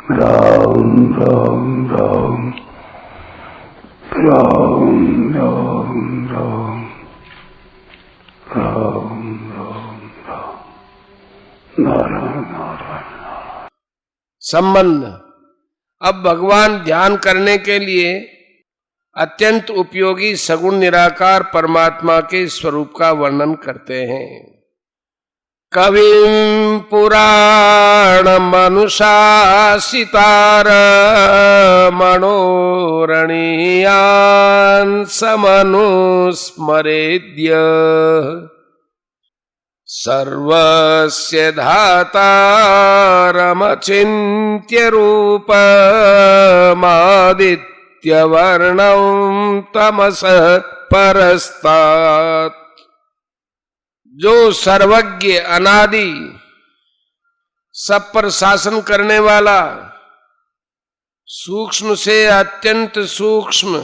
राम राम राम राम राम राम राम राम राम नारायण नारायण। संबंध। अब भगवान ध्यान करने के लिए अत्यंत उपयोगी सगुण निराकार परमात्मा के स्वरूप का वर्णन करते हैं। कविं पुराण मनुशासितार मनोरणीयान् समनुस्मरेद्य सर्वस्य धातारमचिन्त्य रूपमादित्यवर्णं तमसः परस्तात्। जो सर्वज्ञ अनादि सब पर शासन करने वाला, सूक्ष्म से अत्यंत सूक्ष्म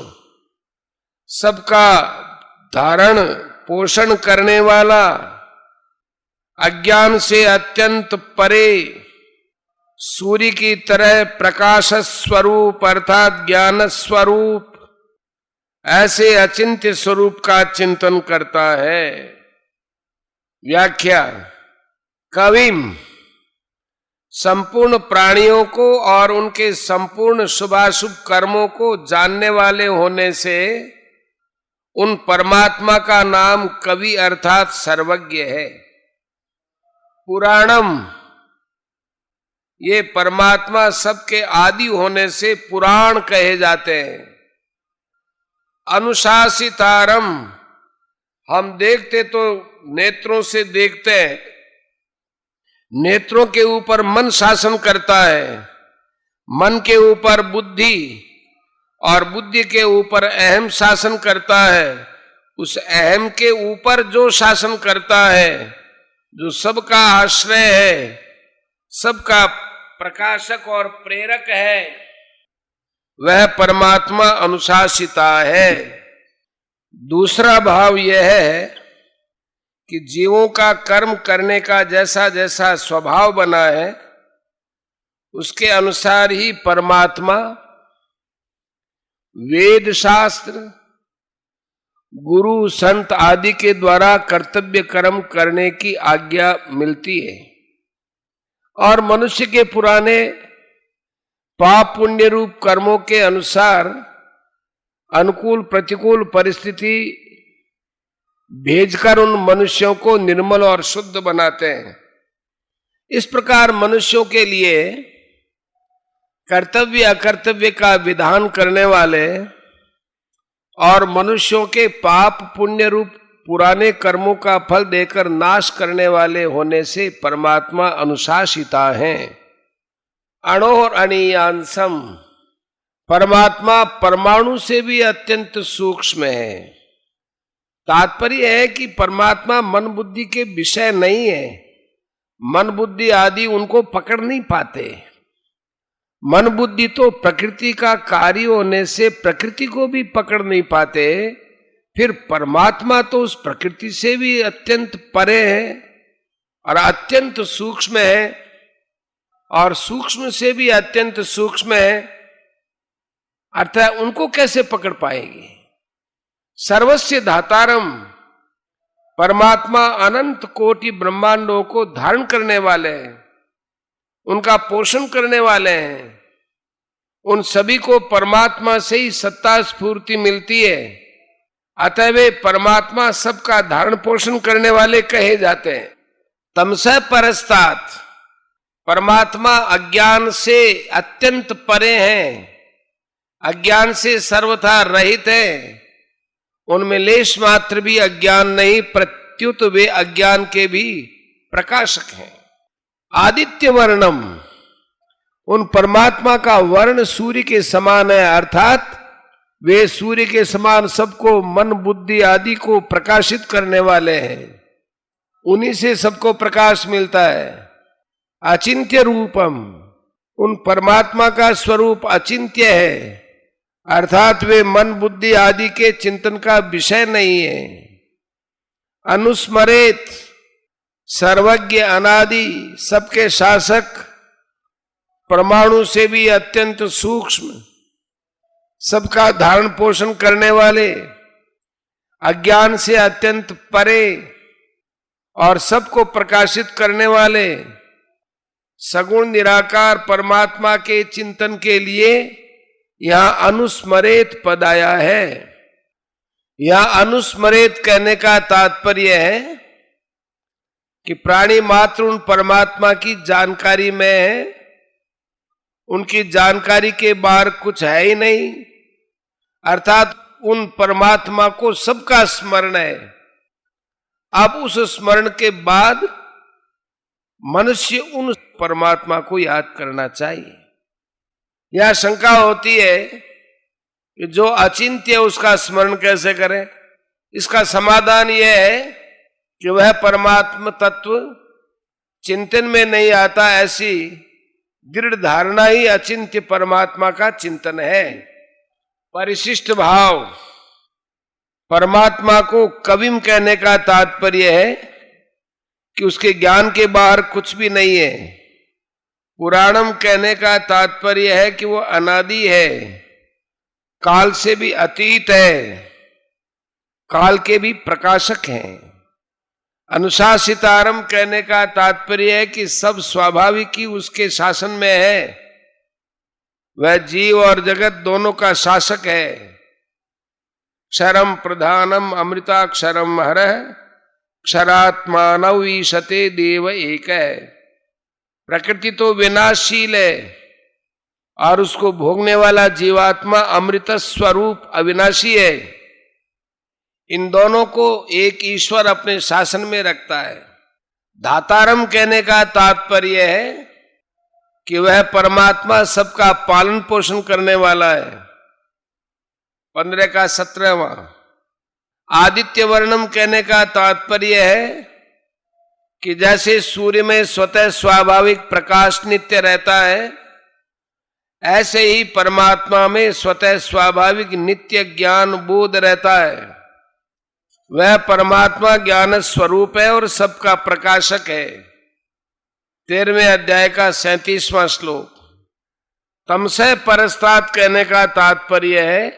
सबका धारण पोषण करने वाला, अज्ञान से अत्यंत परे सूर्य की तरह प्रकाश स्वरूप अर्थात ज्ञान स्वरूप, ऐसे अचिंत्य स्वरूप का चिंतन करता है। व्याख्या। कविम संपूर्ण प्राणियों को और उनके संपूर्ण शुभाशुभ कर्मों को जानने वाले होने से उन परमात्मा का नाम कवि अर्थात सर्वज्ञ है। पुराणम, ये परमात्मा सबके आदि होने से पुराण कहे जाते हैं। अनुशासितारम, हम देखते तो नेत्रों से देखते हैं, नेत्रों के ऊपर मन शासन करता है, मन के ऊपर बुद्धि और बुद्धि के ऊपर अहम शासन करता है। उस अहम के ऊपर जो शासन करता है, जो सबका आश्रय है, सबका प्रकाशक और प्रेरक है, वह परमात्मा अनुशासिता है। दूसरा भाव यह है कि जीवों का कर्म करने का जैसा जैसा स्वभाव बना है, उसके अनुसार ही परमात्मा वेद शास्त्र, गुरु संत आदि के द्वारा कर्तव्य कर्म करने की आज्ञा मिलती है। और मनुष्य के पुराने पाप पुण्य रूप कर्मों के अनुसार अनुकूल प्रतिकूल परिस्थिति भेजकर उन मनुष्यों को निर्मल और शुद्ध बनाते हैं। इस प्रकार मनुष्यों के लिए कर्तव्य अकर्तव्य का विधान करने वाले और मनुष्यों के पाप पुण्य रूप पुराने कर्मों का फल देकर नाश करने वाले होने से परमात्मा अनुशासिता है। अणोर अणीयांसम, परमात्मा परमाणु से भी अत्यंत सूक्ष्म है। तात्पर्य है कि परमात्मा मन बुद्धि के विषय नहीं है। मन बुद्धि आदि उनको पकड़ नहीं पाते। मन बुद्धि तो प्रकृति का कार्य होने से प्रकृति को भी पकड़ नहीं पाते। फिर परमात्मा तो उस प्रकृति से भी अत्यंत परे है और अत्यंत सूक्ष्म है, और सूक्ष्म से भी अत्यंत सूक्ष्म है, अर्थात उनको कैसे पकड़ पाएगी। सर्वस्य धातारम, परमात्मा अनंत कोटि ब्रह्मांडों को धारण करने वाले हैं, उनका पोषण करने वाले हैं। उन सभी को परमात्मा से ही सत्ता स्फूर्ति मिलती है, अतः वे परमात्मा सबका धारण पोषण करने वाले कहे जाते हैं। तमसः परस्तात्, परमात्मा अज्ञान से अत्यंत परे हैं, अज्ञान से सर्वथा रहित है। उनमें लेश मात्र भी अज्ञान नहीं, प्रत्युत वे अज्ञान के भी प्रकाशक हैं। आदित्य वर्णम, उन परमात्मा का वर्ण सूर्य के समान है, अर्थात वे सूर्य के समान सबको मन बुद्धि आदि को प्रकाशित करने वाले हैं। उन्हीं से सबको प्रकाश मिलता है। अचिंत्य रूपम, उन परमात्मा का स्वरूप अचिंत्य है, अर्थात वे मन बुद्धि आदि के चिंतन का विषय नहीं है। अनुस्मरेत, सर्वज्ञ अनादि सबके शासक परमाणु से भी अत्यंत सूक्ष्म, सबका धारण पोषण करने वाले, अज्ञान से अत्यंत परे और सबको प्रकाशित करने वाले सगुण निराकार परमात्मा के चिंतन के लिए यहां अनुस्मरेत पद आया है। यह अनुस्मरेत कहने का तात्पर्य है कि प्राणी मात्र उन परमात्मा की जानकारी में है, उनकी जानकारी के बाहर कुछ है ही नहीं, अर्थात उन परमात्मा को सबका स्मरण है। अब उस स्मरण के बाद मनुष्य उन परमात्मा को याद करना चाहिए। यह शंका होती है कि जो अचिंत्य उसका स्मरण कैसे करें। इसका समाधान यह है कि वह परमात्मा तत्व चिंतन में नहीं आता, ऐसी दृढ़ धारणा ही अचिंत्य परमात्मा का चिंतन है। परिशिष्ट भाव, परमात्मा को कविम कहने का तात्पर्य है कि उसके ज्ञान के बाहर कुछ भी नहीं है। पुराणम कहने का तात्पर्य है कि वो अनादि है, काल से भी अतीत है, काल के भी प्रकाशक हैं। अनुशासितारम कहने का तात्पर्य है कि सब स्वाभाविक ही उसके शासन में है, वह जीव और जगत दोनों का शासक है। क्षरम प्रधानम अमृताक्षरम हरः क्षरात्मानौ ईशते देव एक है। प्रकृति तो विनाशशील है और उसको भोगने वाला जीवात्मा अमृत स्वरूप अविनाशी है। इन दोनों को एक ईश्वर अपने शासन में रखता है। धातारम कहने का तात्पर्य है कि वह परमात्मा सबका पालन पोषण करने वाला है। 15 का 17वां। आदित्य वर्णम कहने का तात्पर्य है कि जैसे सूर्य में स्वतः स्वाभाविक प्रकाश नित्य रहता है, ऐसे ही परमात्मा में स्वतः स्वाभाविक नित्य ज्ञान बोध रहता है। वह परमात्मा ज्ञान स्वरूप है और सबका प्रकाशक है। 13वें अध्याय का 37वां श्लोक। तमसे परस्तात् कहने का तात्पर्य है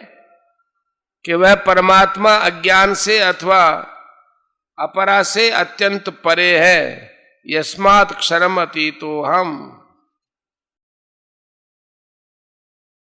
कि वह परमात्मा अज्ञान से अथवा अपरा से अत्यंत परे है। यस्मात् क्षरम अतीतो हम।